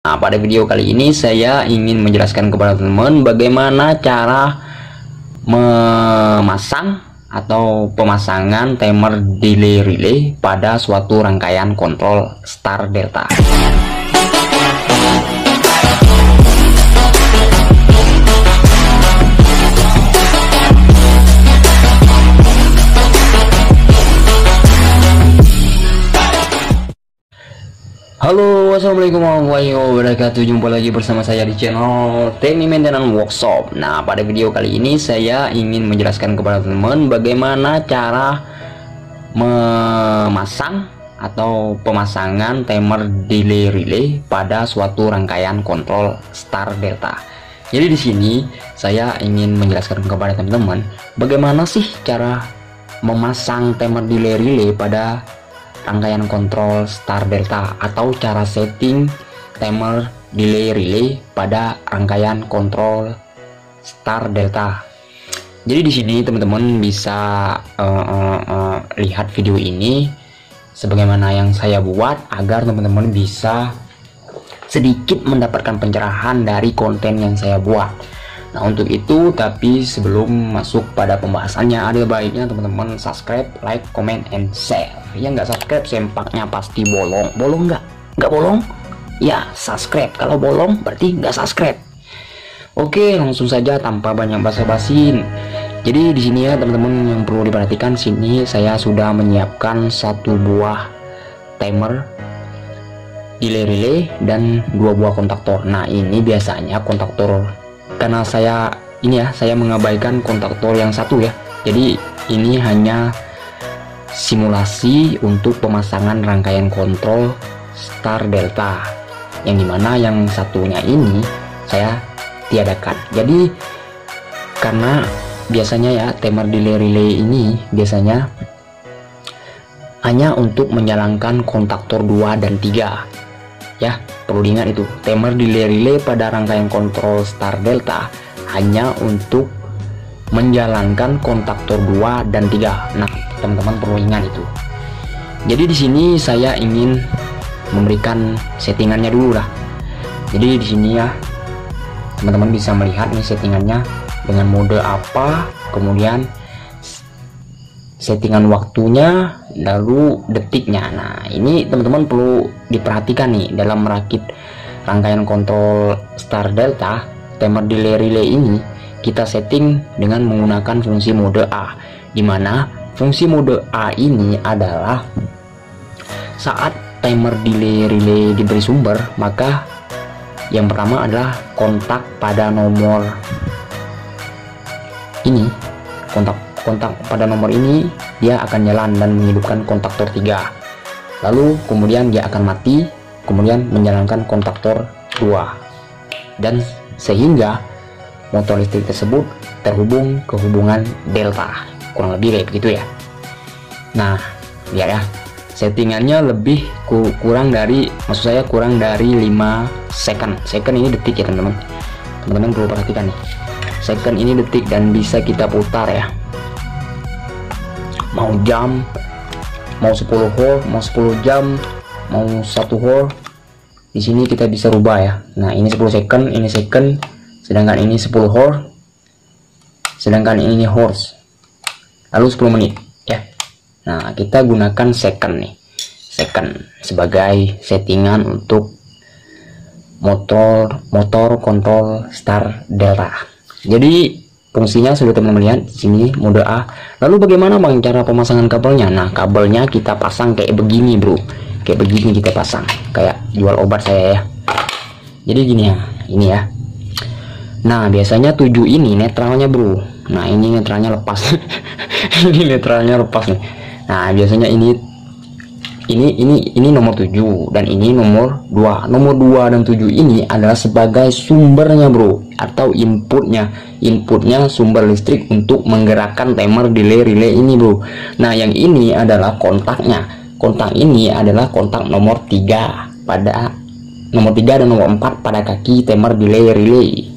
Nah, pada video kali ini saya ingin menjelaskan kepada teman-teman bagaimana cara memasang atau pemasangan timer delay relay pada suatu rangkaian kontrol star delta. Halo, assalamualaikum warahmatullahi wabarakatuh. Jumpa lagi bersama saya di channel Teknik Maintenance Workshop. Nah, pada video kali ini saya ingin menjelaskan kepada teman-teman bagaimana cara memasang atau pemasangan timer delay relay pada suatu rangkaian kontrol star delta. Jadi di sini saya ingin menjelaskan kepada teman-teman bagaimana sih cara memasang timer delay relay pada rangkaian kontrol star delta atau cara setting timer delay relay pada rangkaian kontrol star delta. Jadi di sini teman-teman bisa lihat video ini sebagaimana yang saya buat agar teman-teman bisa sedikit mendapatkan pencerahan dari konten yang saya buat. Nah, untuk itu, tapi sebelum masuk pada pembahasannya, ada baiknya teman-teman subscribe, like, comment, and share. Yang nggak subscribe sempaknya pasti bolong. Bolong nggak? Nggak bolong? Ya, subscribe. Kalau bolong berarti nggak subscribe. Oke, langsung saja tanpa banyak basa-basi. Jadi di sini ya teman-teman yang perlu diperhatikan, sini saya sudah menyiapkan satu buah timer delay relay dan dua buah kontaktor. Nah, ini biasanya kontaktor, karena saya mengabaikan kontaktor yang satu ya, jadi ini hanya simulasi untuk pemasangan rangkaian kontrol star delta, yang dimana yang satunya ini saya tiadakan. Jadi karena biasanya ya timer delay relay ini biasanya hanya untuk menjalankan kontaktor 2 dan 3 ya, perlu diingat itu. Timer delay relay pada rangkaian kontrol star delta hanya untuk menjalankan kontaktor 2 dan 3. Nah, teman-teman perlu ingat itu. Jadi di sini saya ingin memberikan settingannya dulu lah. Jadi di sini ya teman-teman bisa melihat nih settingannya dengan mode apa, kemudian settingan waktunya, lalu detiknya. Nah, ini teman-teman perlu diperhatikan nih dalam merakit rangkaian kontrol star delta. Timer delay relay ini kita setting dengan menggunakan fungsi mode A, dimana fungsi mode A ini adalah saat timer delay relay diberi sumber, maka yang pertama adalah kontak pada nomor ini, kontak pada nomor ini dia akan jalan dan menghidupkan kontaktor 3, lalu kemudian dia akan mati, kemudian menjalankan kontaktor 2, dan sehingga motor listrik tersebut terhubung ke hubungan delta, kurang lebih kayak begitu ya. Nah, lihat ya, settingannya lebih kurang dari 5 second. Second ini detik ya teman-teman. Teman-teman perlu perhatikan nih, second ini detik dan bisa kita putar ya, mau jam, mau 10 hole, mau 10 jam, mau 1 hole. Di sini kita bisa rubah ya. Nah, ini 10 second, ini second, sedangkan ini 10 hole, sedangkan ini horse, lalu 10 menit ya. Nah, kita gunakan second nih, second sebagai settingan untuk motor kontrol star delta. Jadi fungsinya sudah teman-teman lihat di sini mode A. Lalu bagaimana bang cara pemasangan kabelnya? Nah, kabelnya kita pasang kayak begini bro, kayak begini kita pasang, kayak jual obat saya ya. Jadi gini ya, ini ya. Nah, biasanya 7 ini netralnya bro. Nah, ini netralnya lepas. Ini netralnya lepas nih. Nah, biasanya ini nomor 7 dan ini nomor 2. Nomor 2 dan 7 ini adalah sebagai sumbernya bro, atau inputnya sumber listrik untuk menggerakkan timer delay relay ini bro. Nah, yang ini adalah kontaknya. Kontak ini adalah kontak nomor 3 dan nomor 4 pada kaki timer delay relay.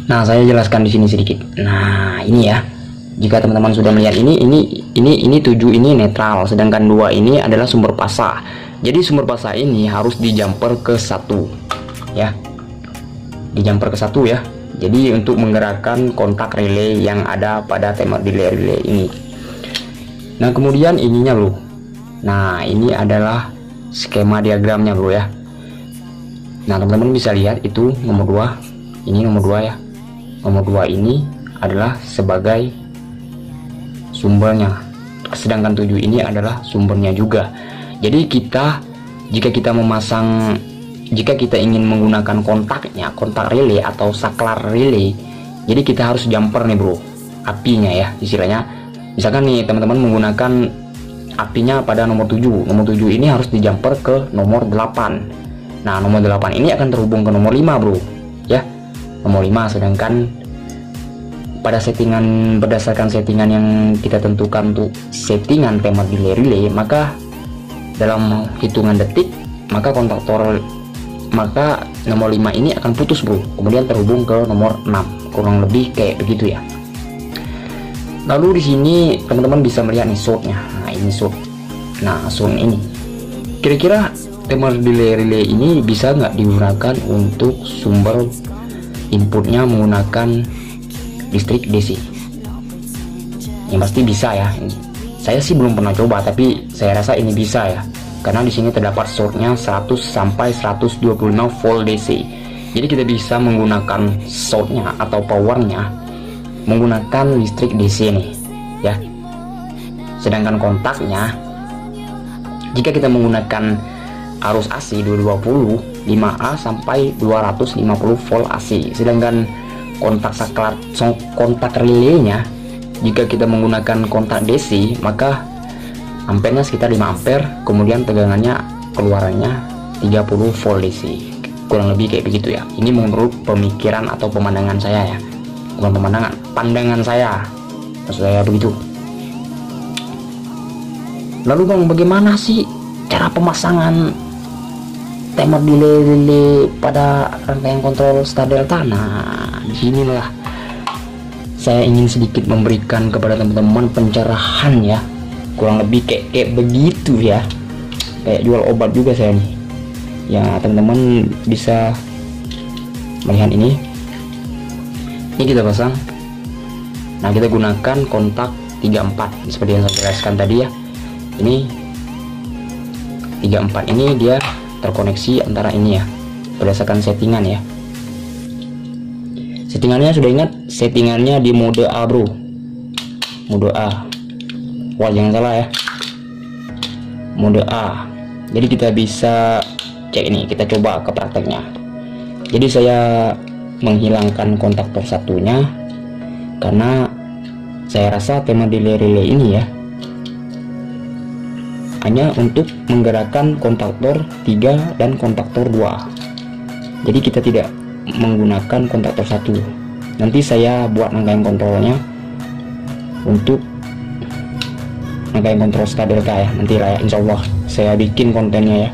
Nah, saya jelaskan di sini sedikit. Nah, ini ya. Jika teman-teman sudah melihat ini 7 ini netral, sedangkan 2 ini adalah sumber pasang. jadi sumber pasang ini harus di jumper ke 1 ya, di jumper ke 1 ya. Jadi untuk menggerakkan kontak relay yang ada pada timer delay relay ini. Nah kemudian ininya bro, nah ini adalah skema diagramnya bro ya. Nah teman-teman bisa lihat itu nomor 2, ini nomor 2 ya. Nomor 2 ini adalah sebagai sumbernya, sedangkan 7 ini adalah sumbernya juga. Jadi jika kita ingin menggunakan kontaknya, kontak relay atau saklar relay, jadi kita harus jumper nih bro, apinya ya istilahnya. Misalkan nih teman-teman menggunakan apinya pada nomor 7, nomor 7 ini harus di jumper ke nomor 8. Nah nomor 8 ini akan terhubung ke nomor 5 bro ya, nomor 5. Sedangkan pada settingan, berdasarkan settingan yang kita tentukan untuk settingan timer delay relay, maka dalam hitungan detik maka nomor 5 ini akan putus bro, kemudian terhubung ke nomor 6, kurang lebih kayak begitu ya. Lalu di sini teman-teman bisa melihat nih shortnya. Nah ini short, nah short ini kira-kira timer delay relay ini bisa nggak digunakan untuk sumber inputnya menggunakan listrik DC? Yang pasti bisa ya. Saya sih belum pernah coba, tapi saya rasa ini bisa ya, karena di sini terdapat shortnya 100 sampai 125 volt DC. Jadi kita bisa menggunakan shortnya atau powernya menggunakan listrik DC nih ya. Sedangkan kontaknya, jika kita menggunakan arus AC 220 5A sampai 250 volt AC. Sedangkan kontak relaynya, jika kita menggunakan kontak DC, maka ampernya sekitar 5 ampere, kemudian tegangannya keluarannya 30 volt DC, kurang lebih kayak begitu ya. Ini menurut pemikiran atau pemandangan saya ya, bukan pemandangan, pandangan saya, maksud saya begitu. Lalu bang, bagaimana sih cara pemasangan timer delay relay pada rangkaian kontrol star delta? Nah disinilah saya ingin sedikit memberikan kepada teman-teman pencerahan ya, kurang lebih kayak begitu ya, kayak jual obat juga saya nih ya. Teman-teman bisa melihat ini kita pasang. Nah kita gunakan kontak 34 seperti yang saya jelaskan tadi ya. Ini 34 ini dia terkoneksi antara ini ya, berdasarkan settingan ya. Settingannya sudah ingat, settingannya di mode A bro, mode A. Wah jangan salah ya, mode A. Jadi kita bisa cek ini, kita coba ke prakteknya. Jadi saya menghilangkan kontaktor satunya karena saya rasa timer delay relay ini ya hanya untuk menggerakkan kontaktor 3 dan kontaktor 2. Jadi kita tidak menggunakan kontaktor 1. Nanti saya buat rangkaian kontrolnya untuk rangkaian kontrol star delta ya, nanti lah ya, insya Allah saya bikin kontennya ya.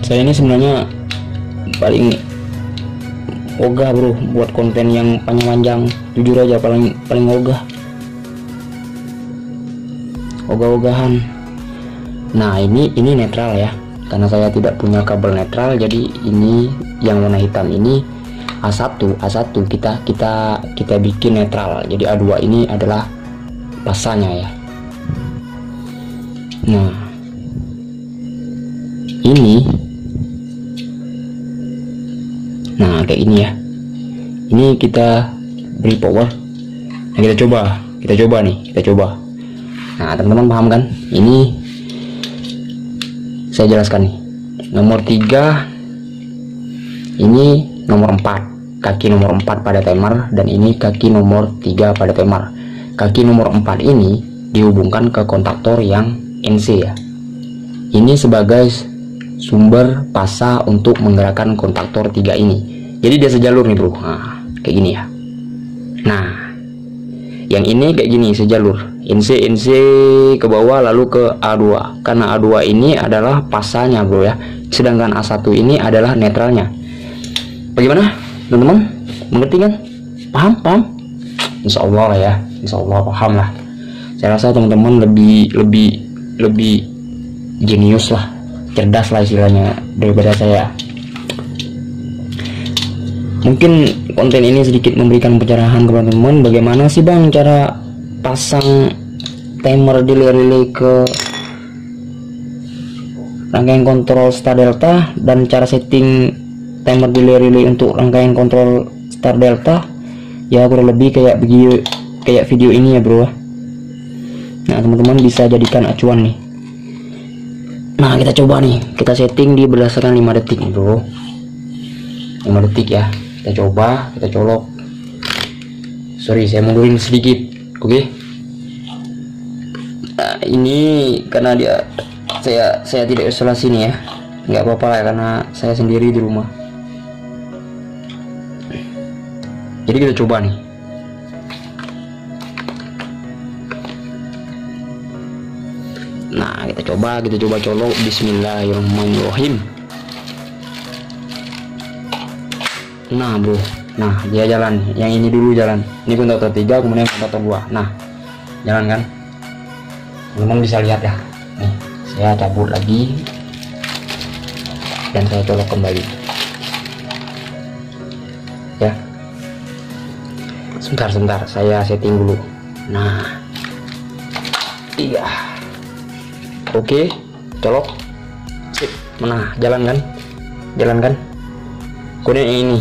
Saya ini sebenarnya paling ogah bro buat konten yang panjang-panjang, jujur aja paling ogah-ogahan. Nah ini netral ya, karena saya tidak punya kabel netral, jadi ini yang warna hitam ini A1 kita bikin netral, jadi A2 ini adalah pasanya ya. Nah ini kayak ini ya, ini kita beri power. Nah kita coba. Nah teman-teman paham kan? Ini saya jelaskan nih, nomor 3 ini nomor 4, kaki nomor 4 pada timer, dan ini kaki nomor 3 pada timer. Kaki nomor 4 ini dihubungkan ke kontaktor yang NC ya. Ini sebagai sumber pasa untuk menggerakkan kontaktor 3 ini. Jadi dia sejalur nih bro, nah kayak gini ya. Nah yang ini kayak gini sejalur, NC ke bawah lalu ke A2, karena A2 ini adalah pasanya bro ya, sedangkan A1 ini adalah netralnya. Bagaimana teman-teman, mengerti kan? Paham? Insya Allah lah ya, insya Allah paham lah. Saya rasa teman-teman lebih lebih jenius lah, cerdas lah istilahnya daripada saya. Mungkin konten ini sedikit memberikan pencerahan kepada teman-teman bagaimana sih bang cara pasang timer delay relay ke rangkaian kontrol Star Delta dan cara setting timer delay relay untuk rangkaian kontrol Star Delta. Ya kurang lebih kayak video ini ya bro. Nah teman-teman bisa jadikan acuan nih. Nah kita coba nih, kita setting di berdasarkan 5 detik nih bro, 5 detik ya. Kita coba, kita colok. Sorry saya mundurin sedikit. Oke. Nah ini karena saya tidak isolasi nih ya, nggak apa-apa lah karena saya sendiri di rumah. Jadi kita coba nih. Nah kita coba colok. Bismillahirrahmanirrahim. Nah bro, nah dia jalan, yang ini dulu jalan, ini kontaktor 3 kemudian kontaktor 2. Nah jalan kan, teman-teman bisa lihat ya. Nih saya cabut lagi dan saya colok kembali ya. Sebentar saya setting dulu. Nah iya, oke, colok, sip. Nah jalan kan kemudian yang ini.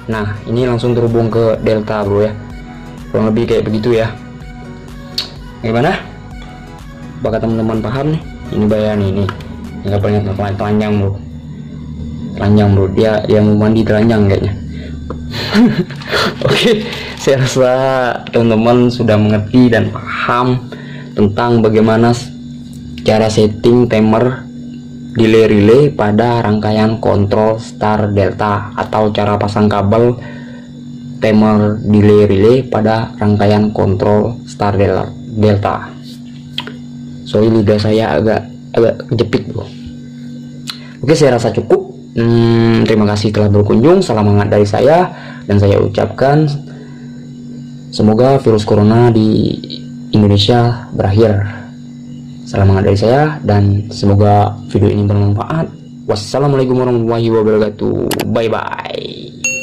Nah ini langsung terhubung ke Delta bro ya, kurang lebih kayak begitu ya. Gimana, bakal teman-teman paham nih? Ini bayar nih, nggak banyak telanjang bro, dia yang mau mandi telanjang kayaknya. Oke, saya rasa teman-teman sudah mengerti dan paham tentang bagaimana cara setting timer delay relay pada rangkaian kontrol Star Delta, atau cara pasang kabel timer delay relay pada rangkaian kontrol Star Delta. Sorry lidah saya agak kejepit bro. Oke, saya rasa cukup. Terima kasih telah berkunjung. Salam hangat dari saya, dan saya ucapkan semoga virus corona di Indonesia berakhir. Salam hangat dari saya, dan semoga video ini bermanfaat. Wassalamualaikum warahmatullahi wabarakatuh. Bye bye.